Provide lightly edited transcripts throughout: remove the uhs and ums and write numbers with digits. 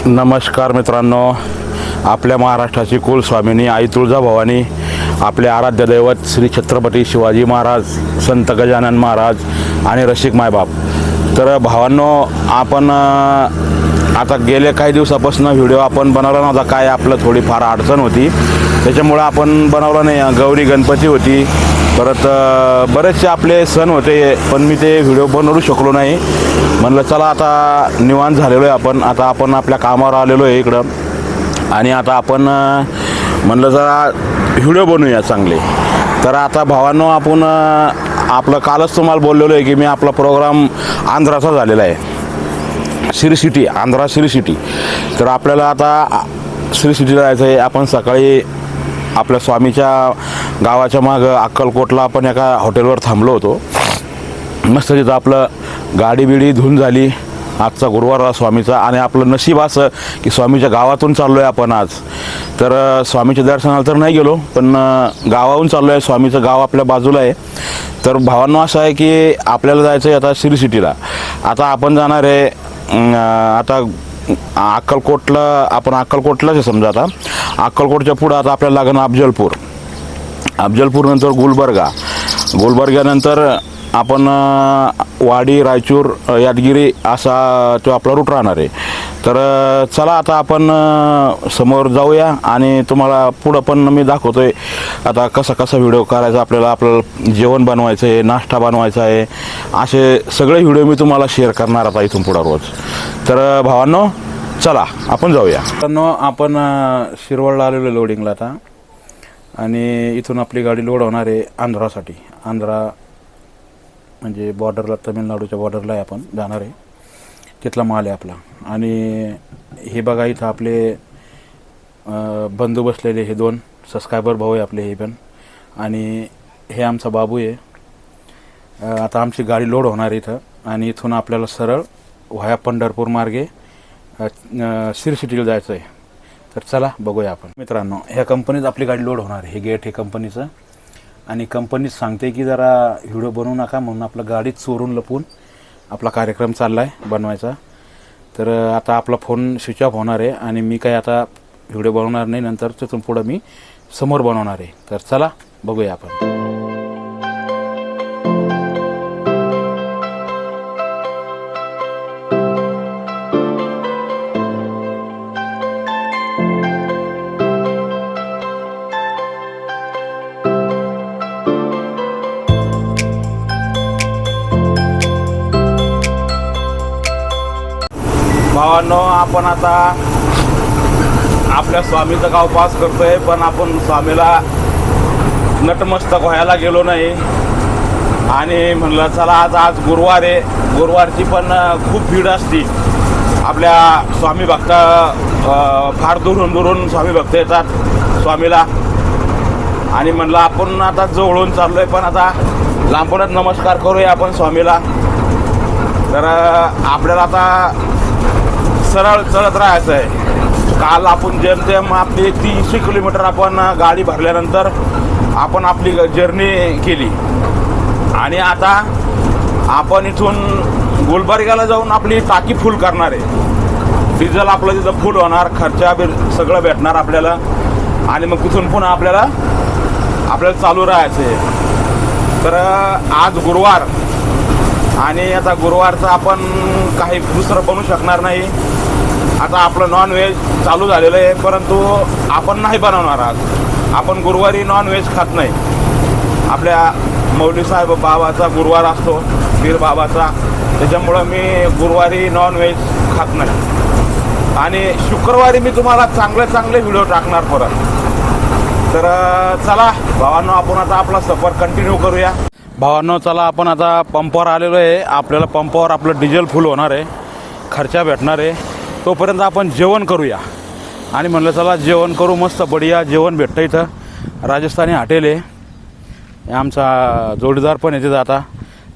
नमस्कार मित्रांनो, आपल्या महाराष्ट्राची कुलस्वामिनी आई तुळजाभवानी, आपले आराध्य दैवत श्री छत्रपती शिवाजी महाराज, संत गजानन महाराज आणि रसिक मायबाप. तर भावांनो, आपण आता गेले काही दिवसापासून व्हिडिओ आपण बनवला नव्हता. काय आपलं थोडीफार अडचण होती, त्याच्यामुळं आपण बनवला नाही. गौरी गणपती होती, परत बरेचसे आपले सण होते, पण मी ते व्हिडिओ बनवू शकलो नाही. म्हणलं चला आता निवांत झालेलो आहे आपण. आता आपण आपल्या कामावर आलेलो आहे इकडं, आणि आता आपण म्हणलं जरा व्हिडिओ बनवूया चांगले. तर आता भावांनो, आपण आपलं कालच तुम्हाला बोललेलो आहे की मी आपला प्रोग्राम आंध्राचा झालेला आहे, श्री सिटी, आंध्रा श्री सिटी. तर आपल्याला आता श्री सिटीला जायचं आहे. आपण सकाळी आपल्या स्वामीच्या गावाच्या मागं अक्कलकोटला आपण एका हॉटेलवर थांबलो होतो. मस्त तिथं आपलं गाडी बिडी धुवून झाली. आजचा गुरुवार स्वामीचा, आणि आपलं नशीब असं की स्वामीच्या गावातून चाललो आहे आपण आज. तर स्वामीच्या दर्शनाला तर नाही गेलो, पण गावाहून चाललो आहे. स्वामीचं गाव आपल्या बाजूला आहे. तर भावांनो, असं आहे की आपल्याला जायचं आहे आता श्री सिटीला. आता आपण जाणार आहे आता अक्कलकोटला. आपण अक्कलकोटलाच आहे समजा. आता अक्कलकोटच्या पुढं आता आपल्याला लागणं अफजलपूर. अफजलपूरनंतर गुलबर्ग्यानंतर आपण वाडी, रायचूर, यादगिरी असा तो आपला रूट राहणार आहे. तर चला आता आपण समोर जाऊया, आणि तुम्हाला पुढं पण मी दाखवतो आहे आता कसा व्हिडिओ करायचा. आपल्याला जेवण बनवायचं आहे, नाश्ता बनवायचा आहे, असे सगळे व्हिडिओ मी तुम्हाला शेअर करणार आता इथून पुढं रोज. तर भावांनो, चला आपण जाऊया. मित्रांनो, आपण शिरवळला आलेलो लोडिंगला आता, आणि इथून आपली गाडी लोड होणार आहे आंध्रासाठी. आंध्रा म्हणजे बॉर्डरला, तमिळनाडूच्या बॉर्डरला आहे आपण जाणार आहे. तिथला माल आहे आपला. आणि हे बघा, इथं आपले बंधू बसलेले, हे 2 सबस्क्रायबर भाऊ आहे आपले, हे पण. आणि हे आमचा बाबू आहे. आता आमची गाडी लोड होणार आहे इथं, आणि इथून आपल्याला सरळ व्हाया पंढरपूर मार्गे श्री सिटीला जायचं आहे. तर चला बघूया आपण. मित्रांनो, ह्या कंपनीत आपली गाडी लोड होणार आहे. हे गेट हे कंपनीचं, आणि कंपनीत सांगते की जरा व्हिडिओ बनवू नका म्हणून आपलं गाडीत चोरून लपून आपला कार्यक्रम चालला आहे बनवायचा. तर आता आपला फोन स्विच ऑफ होणार आहे, आणि मी काय आता व्हिडिओ बनवणार नाही. नंतर तिथून पुढं मी समोर बनवणार आहे. तर चला बघूया आपण. भावांनो, आपण आता आपल्या स्वामीचं गाव पास करतोय, पण आपण स्वामीला नतमस्तक व्हायला गेलो नाही. आणि म्हणलं चला आज गुरुवार आहे. गुरुवारची पण खूप भीड असते. आपल्या स्वामी भक्त फार दुरून स्वामी भक्त येतात स्वामीला. आणि म्हणलं आपण आता जवळून चाललोय, पण आता लांबूनच नमस्कार करूया आपण स्वामीला. तर आपल्याला आता सरळ चढत राहायचं आहे. काल आपण जेमतेम आपली 300 किलोमीटर आपण गाडी भरल्यानंतर आपण आपली जर्नी केली. आणि आता आपण इथून गुलबर्ग्याला जाऊन आपली टाकी फुल करणार आहे. डिझेल आपलं तिथं फुल होणार, खर्चा सगळं भेटणार आपल्याला. आणि मग तिथून पुन्हा आपल्याला चालू राहायचं आहे. तर आज गुरुवार, आणि आता गुरुवारचं आपण काही दुसरं बनवू शकणार नाही. आता आपलं नॉनव्हेज चालू झालेलं आहे, परंतु आपण नाही बनवणार आज. आपण गुरुवारी नॉनव्हेज खात नाही. आपल्या मौली साहेब बाबाचा गुरुवार असतो, पीर बाबाचा, त्याच्यामुळं मी गुरुवारी नॉनव्हेज खात नाही. आणि शुक्रवारी मी तुम्हाला चांगले व्हिडिओ टाकणार परत. तर चला भावांनो, आपण आता आपला सफर कंटिन्यू करूया. भावांनो, चला आपण आता पंपावर आलेलो आहे. आपल्याला पंपावर आपलं डिझेल फुल होणार आहे, खर्चा भेटणार आहे. तोपर्यंत आपण जेवण करूया. आणि म्हणलं चला जेवण करू, मस्त बढिया जेवण भेटतं इथं. राजस्थानी हॉटेल आहे. आमचा जोडीदार पण येते आता.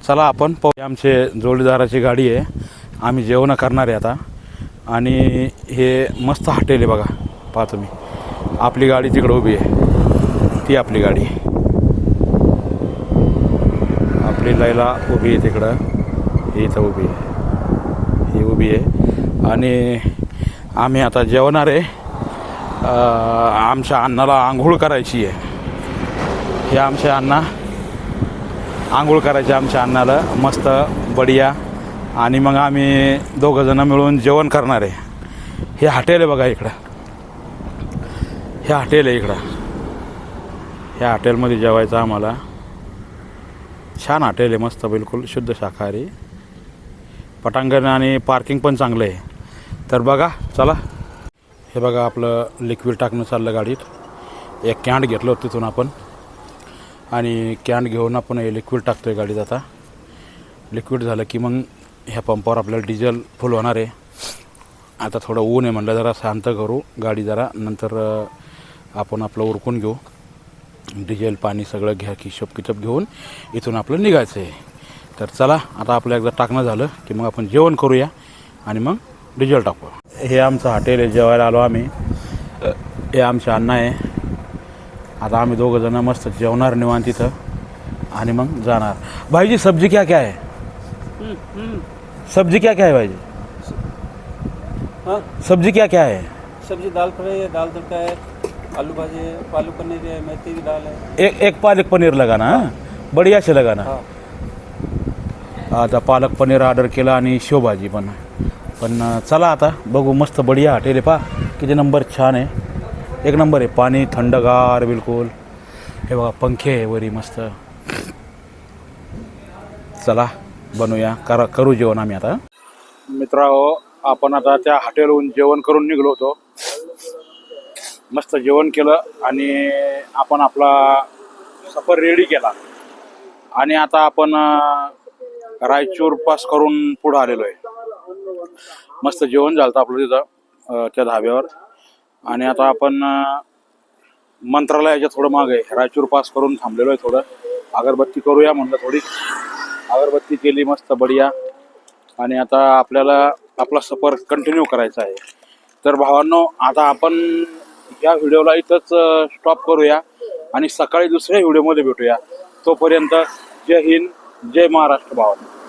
चला आपण आमचे जोडीदाराची गाडी आहे, आम्ही जेवण करणार आहे आता. आणि हे मस्त हॉटेल आहे बघा, पहा तुम्ही. आपली गाडी तिकडं उभी आहे, ती आपली गाडी. आपली लैला उभी आहे तिकडं, ही इथं उभी आहे, ही उभी आहे. आणि आम्ही आता जेवणार आहे. आमच्या अण्णाला आंघोळ करायची आहे. हे आमच्या अण्णा आंघोळ करायचे आमच्या अण्णाला मस्त बढिया. आणि मग आम्ही दोघंजणं मिळून जेवण करणार आहे. हे हॉटेल आहे बघा इकडं. हे हॉटेल आहे इकडं. ह्या हॉटेलमध्ये जेवायचं आम्हाला. छान हॉटेल आहे मस्त बिलकुल शुद्ध शाकाहारी. पटांगण आणि पार्किंग पण चांगलं आहे. तर बघा चला. हे बघा आपलं लिक्विड टाकणं चाललं गाडीत. एक कॅन घेतलं होतं तिथून आपण आणि कॅन घेऊन आपण हे लिक्विड टाकतो आहे गाडीत. आता लिक्विड झालं की मग ह्या पंपावर आपल्याला डिझेल फुल होणार आहे. आता थोडं ऊन आहे म्हणलं जरा शांत करू गाडी जरा. नंतर आपण आपलं उरकून घेऊ डिझेल पाणी सगळं घ्या किचप घेऊन इथून आपलं निघायचं आहे. तर चला आता आपलं एकदा टाकणं झालं की मग आपण जेवण करूया आणि मग डिझेल टाकू. हे आमचं हॉटेल आहे. जेवायला आलो आम्ही. हे आमचे अण्णा आहे. आता आम्ही दोघंजणं मस्त जेवणार निवांत तिथं आणि मग जाणार. भाईजी सब्जी क्या क्या है? सब्जी क्या क्या है भाईजी? हाँ सब्जी क्या क्या है? सब्जी दाल फ्राई है, दाल तड़का है, आलू भाजी है, पालक पनीर है, मेथी की दाल है. एक पालक पनीर लगाना. हाँ बढ़िया से लगाना. हाँ आता पालक पनीर ऑर्डर केलं आणि शेवभाजी पण चला आता बघू. मस्त बढिया हॉटेल आहे. पहा किती नंबर छान आहे. एक नंबर आहे. पाणी थंडगार बिलकुल. हे बघा पंखे आहे वरी मस्त. चला बनवूया करू जेवण आम्ही आता. मित्रांनो आपण आता त्या हॉटेलहून जेवण करून निघलो होतो. मस्त जेवण केलं आणि आपण आपला सफर रेडी केला आणि आता आपण रायचूर पास करून पुढं आलेलो आहे. मस्त जेवण झालं आपलं तिथं त्या धाब्यावर. आणि आता आपण मंत्रालयाच्या थोडं मागे रायचूर पास करून थांबलेलो आहे. थोडं अगरबत्ती करूया म्हणलं. थोडी अगरबत्ती केली मस्त बढिया. आणि आता आपल्याला आपला सफर कंटिन्यू करायचा आहे. तर भावांनो आता आपण या व्हिडिओला इथंच स्टॉप करूया आणि सकाळी दुसऱ्या व्हिडिओमध्ये भेटूया. तोपर्यंत जय हिंद जय महाराष्ट्र भावांनो.